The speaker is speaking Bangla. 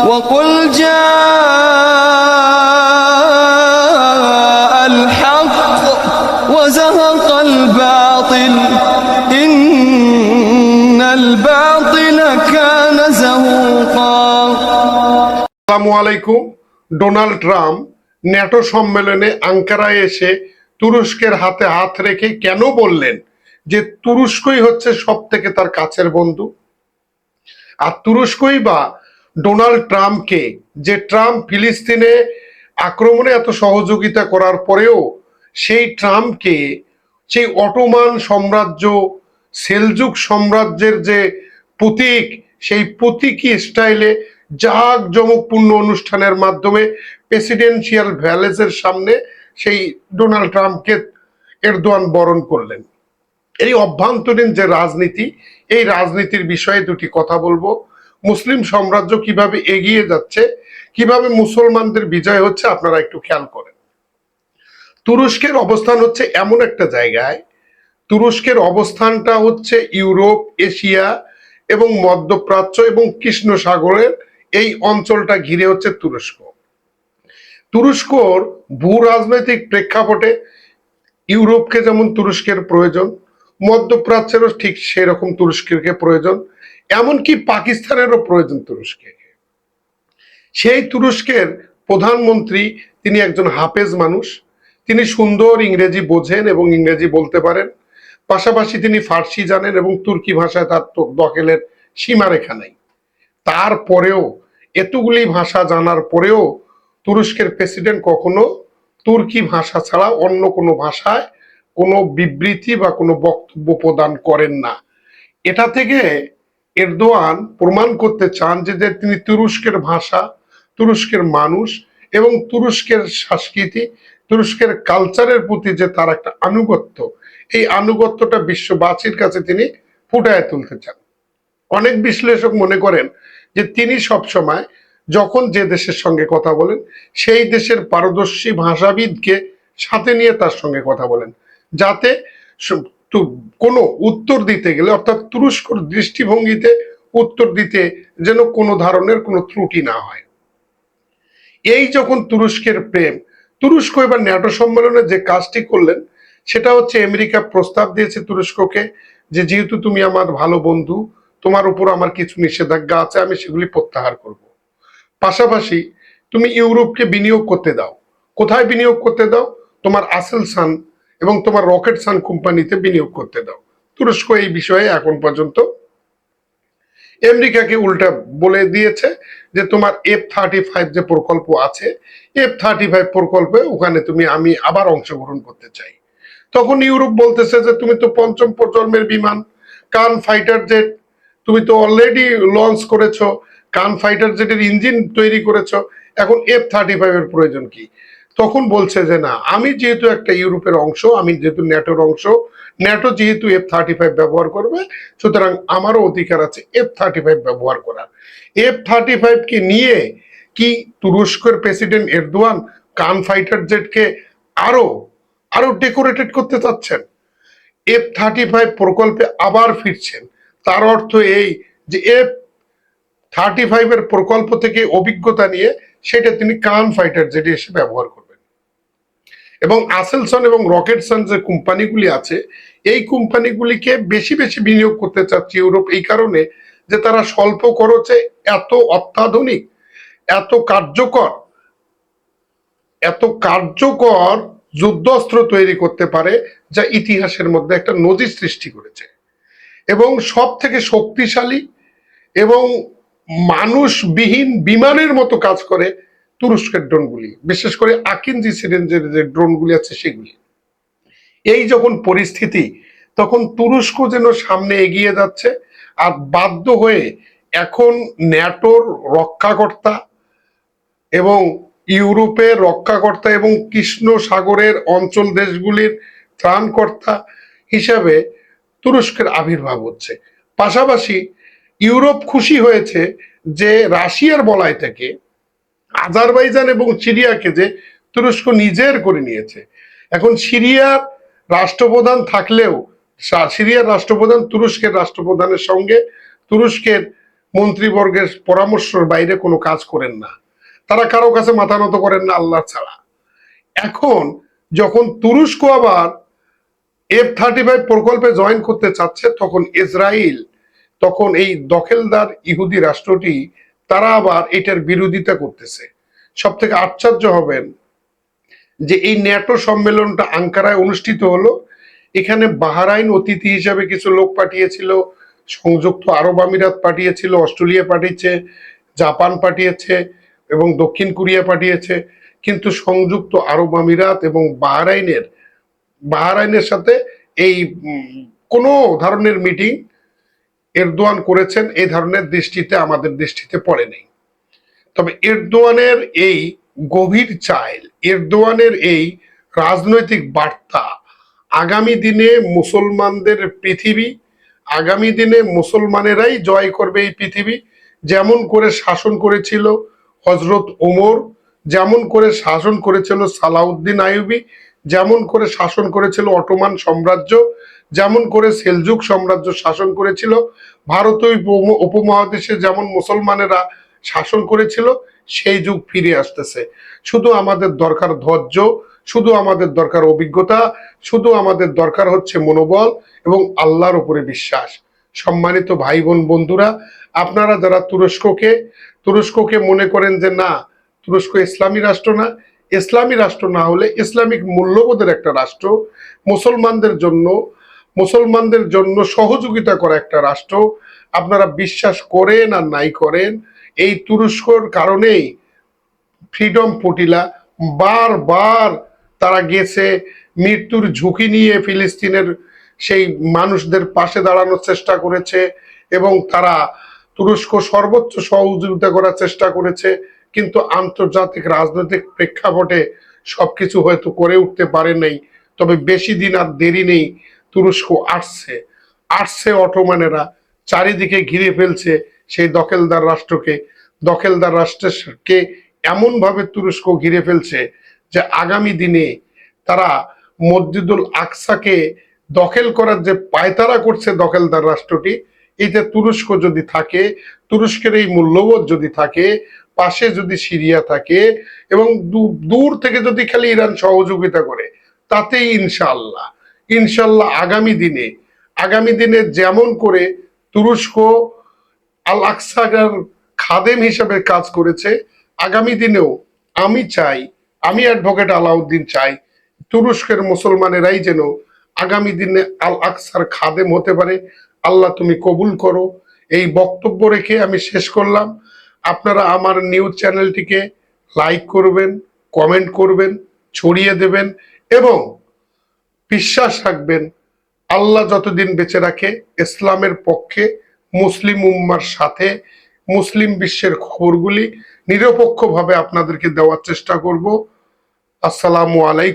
وقل جاء الحق وزهق الباطل إن الباطل كان زهوقا। আসসালামু আলাইকুম। ডোনাল্ড ট্রাম্প ন্যাটো সম্মেলনে আঙ্কারায় এসে তুরস্কের হাতে হাত রেখে কেন বললেন যে তুরস্কই হচ্ছে সব থেকে তার কাছের বন্ধু? আর তুরস্কই বা ডোনাল্ড ট্রাম্পকে, যে ট্রাম্প ফিলিস্তিনে আক্রমণে এত সহযোগিতা করার পরেও সেই ট্রাম্পকে সেই অটোমান সাম্রাজ্য, সেলজুক সাম্রাজ্যের যে প্রতীক, সেই প্রতীকী স্টাইলে জাঁকজমকপূর্ণ অনুষ্ঠানের মাধ্যমে প্রেসিডেন্সিয়াল ভ্যালেজের সামনে সেই ডোনাল্ড ট্রাম্পকে এরদোয়ান বরণ করলেন। এই অভ্যন্তরীণ যে রাজনীতি, এই রাজনীতির বিষয়ে দুটি কথা বলবো। মুসলিম সাম্রাজ্য কিভাবে এগিয়ে যাচ্ছে, কিভাবে মুসলমানদের বিজয় হচ্ছে, আপনারা একটু খেয়াল করেন। তুরস্কের অবস্থান হচ্ছে এমন একটা জায়গায়, তুরস্কের অবস্থানটা হচ্ছে ইউরোপ, এশিয়া এবং মধ্যপ্রাচ্য এবং কৃষ্ণ সাগরের এই অঞ্চলটা ঘিরে হচ্ছে তুরস্ক। তুরস্কর ভূ রাজনৈতিক প্রেক্ষাপটে ইউরোপকে যেমন তুরস্কের প্রয়োজন, মধ্যপ্রাচ্যেরও ঠিক সেরকম তুরস্ককে প্রয়োজন, এমনকি পাকিস্তানেরও প্রয়োজন তুরস্কে। সেই তুরস্কের প্রধানমন্ত্রী, তিনি একজন হাফেজ মানুষ, তিনি সুন্দর ইংরেজি বোঝেন এবং ইংরেজি বলতে পারেন, পাশাপাশি তিনি ফার্সি জানেন এবং তুর্কি ভাষায় তার দখলের সীমারেখা নাই। তারপরেও, এতগুলি ভাষা জানার পরেও তুরস্কের প্রেসিডেন্ট কখনো তুর্কি ভাষা ছাড়া অন্য কোনো ভাষায় কোনো বিবৃতি বা কোনো বক্তব্য প্রদান করেন না। এটা থেকে এরদোয়ান প্রমাণ করতে চান যে তিনি তুরস্কের ভাষা, তুরস্কের মানুষ এবং তুরস্কের সংস্কৃতি, তুরস্কের কালচারের প্রতি যে তার একটা আনুগত্য, এই আনুগত্যটা বিশ্ববাসীর কাছে তিনি ফুটায় তুলতে চান। অনেক বিশ্লেষক মনে করেন যে তিনি সবসময় যখন যে দেশের সঙ্গে কথা বলেন, সেই দেশের পারদর্শী ভাষাবিদকে সাথে নিয়ে তার সঙ্গে কথা বলেন, যাতে কোনো উত্তর দিতে গেলে, অর্থাৎ তুরস্কর দৃষ্টিভঙ্গিতে উত্তর দিতে যেন কোনো ধরনের কোনো ত্রুটি না হয়। এই যখন তুরস্কের প্রেম, তুরস্ক এবার ন্যাটো সম্মেলনে যে কাজটি করলেন সেটা হচ্ছে আমেরিকা প্রস্তাব দিয়েছে তুরস্ককে যে যেহেতু তুমি আমার ভালো বন্ধু, তোমার উপর আমার কিছু নিষেধাজ্ঞা আছে, আমি সেগুলি প্রত্যাহার করব। পাশাপাশি তুমি ইউরোপকে বিনিয়োগ করতে দাও। কোথায় বিনিয়োগ করতে দাও? তোমার আসেলসান এবং তোমার রকেটসান কোম্পানিতে বিনিয়োগ করতে দাও। তুরস্ক এই বিষয়ে এখন পর্যন্ত আমেরিকাকে উল্টা বলে দিয়েছে যে তোমার F-35 যে প্রকল্প আছে, F-35 প্রকল্পে ওখানে আমি আবার অংশগ্রহণ করতে চাই। তখন ইউরোপ বলতেছে যে তুমি তো পঞ্চম প্রজন্মের বিমান কান ফাইটার জেট তুমি তো অলরেডি লঞ্চ করেছো, কান ফাইটার জেটের ইঞ্জিন তৈরি করেছো, এখন F-35 এর প্রয়োজন কি? তখন বলছে যে না, আমি যেহেতু একটা ইউরোপের অংশ, আমি যেহেতু ন্যাটোর অংশ, ন্যাটো যেহেতু F-35 ব্যবহার করবে, সুতরাং আমারও অধিকার আছে F-35 ব্যবহার করার। F-35 কে নিয়ে কি তুরস্কের প্রেসিডেন্ট এরদোয়ান কান ফাইটার জেটকে আরো আরো ডেকোরেটেড করতে চাচ্ছেন? F-35 প্রকল্পে আবার ফিরছেন। তার অর্থ এই যে F-35 এর প্রকল্প থেকে অভিজ্ঞতা নিয়ে সেটা তিনি কান ফাইটার জেটে এসে ব্যবহার করবেন। এবং আসেলসন এবং রকেটসন যে কোম্পানিগুলি আছে, এই কোম্পানিগুলিকে বেশি বেশি বিনিয়োগ করতে চাচ্ছে ইউরোপ, এই কারণে যে তারা স্বল্প খরচে এত অত্যাধুনিক, এত কার্যকর যুদ্ধাস্ত্র তৈরি করতে পারে, যা ইতিহাসের মধ্যে একটা নজির সৃষ্টি করেছে। এবং সব থেকে শক্তিশালী এবং মানুষবিহীন বিমানের মতো কাজ করে তুরস্কের ড্রোনগুলি, বিশেষ করে আকিনজি সিরিজের যে ড্রোনগুলি আছে সেগুলি। এই যখন পরিস্থিতি, তখন তুরস্ক যেন সামনে এগিয়ে যাচ্ছে, আর বাধ্য হয়ে এখন ন্যাটোর রক্ষাকর্তা এবং ইউরোপের রক্ষাকর্তা এবং কৃষ্ণ সাগরের অঞ্চল দেশগুলির ত্রাণকর্তা হিসাবে তুরস্কের আবির্ভাব হচ্ছে। পাশাপাশি ইউরোপ খুশি হয়েছে যে রাশিয়ার বলয় থেকে আজারবাইজান এবং সিরিয়াকে যে তুরস্ক নিজের করে নিয়েছে। এখন সিরিয়ার রাষ্ট্রপ্রধান থাকলেও সিরিয়ার রাষ্ট্রপ্রধান তুরস্কের রাষ্ট্রপ্রধানের সঙ্গে তুরস্কের মন্ত্রীবর্গের পরামর্শের বাইরে কোনো কাজ করেন না, তারা কারো কাছে মাথা নত করেন না আল্লাহ ছাড়া। এখন যখন তুরস্ক আবার F-35 প্রকল্পে জয়েন করতে চাচ্ছে, তখন ইসরায়েল, তখন এই দখলদার ইহুদি রাষ্ট্রটি, তারা আবার এটার বিরোধিতা করতেছে। সব থেকে আশ্চর্য হবেন যে এই ন্যাটো সম্মেলনটা আঙ্কারায় অনুষ্ঠিত হলো, এখানে বাহরাইন অতিথি হিসাবে কিছু লোক পাঠিয়েছিল, সংযুক্ত আরব আমিরাত পাঠিয়েছিল, অস্ট্রেলিয়া পাঠিয়েছে, জাপান পাঠিয়েছে এবং দক্ষিণ কোরিয়া পাঠিয়েছে। কিন্তু সংযুক্ত আরব আমিরাত এবং বাহরাইনের সাথে এই কোনো ধরনের মিটিং এরদোয়ান করেছেন এই ধরনের দৃষ্টিতে আমাদের দৃষ্টিতে পড়ে নেই। তবে এরদোয়ানের এই গভীর চাইল, এরদোয়ানের এই রাজনৈতিক বার্তা, আগামী দিনে মুসলমানদের পৃথিবী, আগামী দিনে মুসলমানেরাই জয় করবে এই পৃথিবী। যেমন করে শাসন করেছিল হজরত ওমর, যেমন করে শাসন করেছিল সালাউদ্দিন আইয়ুবী, যেমন করে শাসন করেছিল অটোমান সাম্রাজ্য, যেমন করে সেলজুক সাম্রাজ্য শাসন করেছিল, ভারতীয় উপমহাদেশে যেমন মুসলমানেরা শাসন করেছিল, সেই যুগ ফিরে আসতেছে। শুধু আমাদের দরকার ধৈর্য, শুধু আমাদের দরকার অভিজ্ঞতা, শুধু আমাদের দরকার হচ্ছে মনোবল এবং আল্লাহর উপরে বিশ্বাস। সম্মানিত ভাই বোন বন্ধুরা, আপনারা যারা তুরস্ককে মনে করেন যে না, তুরস্ক ইসলামী রাষ্ট্র না, ইসলামী রাষ্ট্র না হলে ইসলামিক মূল্যবোধের একটা রাষ্ট্র, মুসলমানদের জন্য সহযোগিতা করা একটা রাষ্ট্র, আপনারা বিশ্বাস করেন আর নাই করেন, এই তুরস্কর কারণেই ফ্রিডম পটিলা বারবার তারা গেছে, মৃত্যুর ঝুঁকি নিয়ে ফিলিস্তিনের সেই মানুষদের পাশে দাঁড়ানোর চেষ্টা করেছে এবং তারা তুরস্ক সর্বোচ্চ সহযোগিতা করার চেষ্টা করেছে। কিন্তু আন্তর্জাতিক রাজনৈতিক প্রেক্ষাপটে সবকিছু হয়তো করে উঠতে পারে নাই। তবে বেশি দিন আর দেরি নেই, তুরস্ক আসছে অটোমানেরা চারিদিকে ঘিরে ফেলছে সেই দখলদার রাষ্ট্রকে এমন ভাবে তুরস্ক ঘিরে ফেলছে যে আগামী দিনে তারা মসজিদুল আকসাকে দখল করার যে পায়তারা করছে দখলদার রাষ্ট্রটি, এইটা তুরস্ক যদি থাকে, তুরস্কের এই মূল্যবোধ যদি থাকে, পাশে যদি সিরিয়া থাকে এবং দূর থেকে যদি খালি ইরান সহযোগিতা করে, তাতেই ইনশাল্লাহ আগামী দিনে যেমন করে তুরস্ক আল আকসার খাদেম হিসেবে কাজ করেছে, আগামী দিনেও আমি অ্যাডভোকেট আলাউদ্দিন চাই তুরস্কের মুসলমানেরাই যেন আগামী দিনে আল আকসার খাদেম হতে পারে। আল্লাহ তুমি কবুল করো। এই বক্তব্য রেখে আমি শেষ করলাম। আপনারা আমার নিউজ চ্যানেলটিকে লাইক করবেন, কমেন্ট করবেন, ছড়িয়ে দেবেন এবং বিশ্বাস রাখবেন আল্লাহ যতদিন বেঁচে রাখে ইসলামের পক্ষে, মুসলিম উম্মার সাথে, মুসলিম বিশ্বের খবরগুলি নিরপেক্ষভাবে আপনাদেরকে দেওয়ার চেষ্টা করব। আসসালামু আলাইকুম।